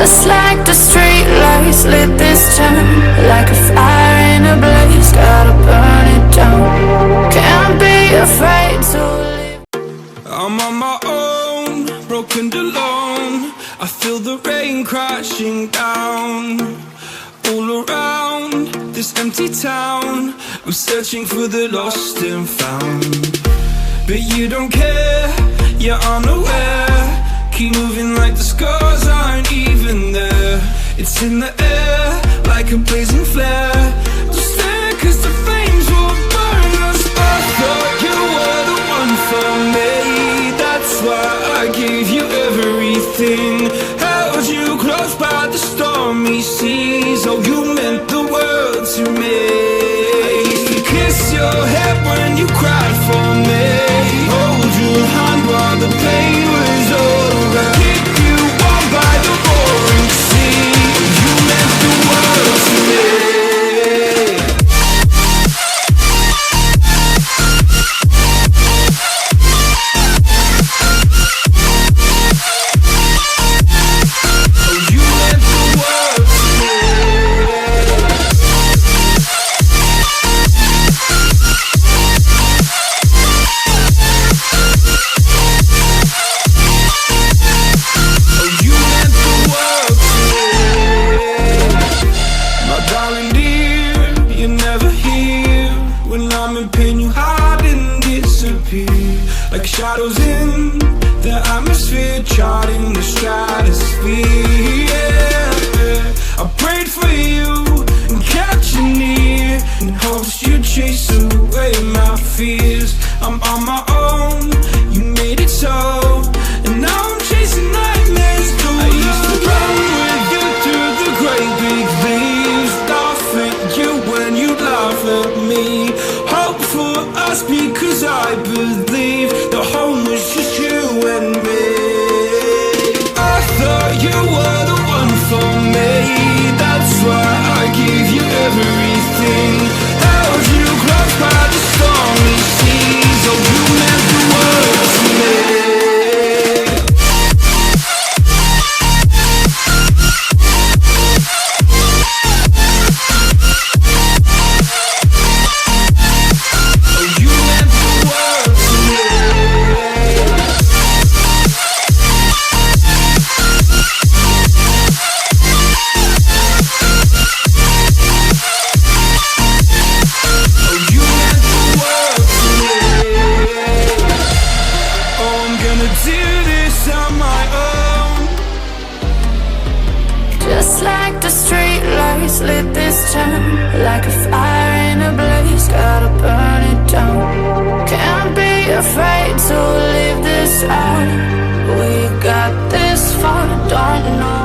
Just like the street lights lit this town, like a fire in a blaze, gotta burn it down. Can't be afraid to leave. I'm on my own, broken and alone. I feel the rain crashing down all around this empty town. I'm searching for the lost and found, but you don't care, you're unaware. Keep moving like the scars aren't even there. It's in the air like a blazing flare. Don't stare cause the flames will burn us. I thought you were the one for me, that's why I gave you everything. Held you close by the stormy seas. Oh, you meant the world to me. I used to kiss your head when you cried for me, hold your hand while the pain was over, keep you warm by the roaring sea. You meant the world to me. Like shadows in the atmosphere, charting the stratosphere. Yeah. I prayed for you and kept you near in hopes you'd chase away my fears. I'm on my own, you made it so, and now I'm chasing nightmares too. I used to run with you through the great big leaves, laugh at you when you laugh at me. Hope for us because I believe the home was just you and me. I thought you were the one for me, that's why I gave you everything. Held you close by the stormy seas. Oh, you meant the world to me. Just like the street lights lit this town, like a fire in a blaze, gotta burn it down. Can't be afraid to leave this out. We got this far, don't know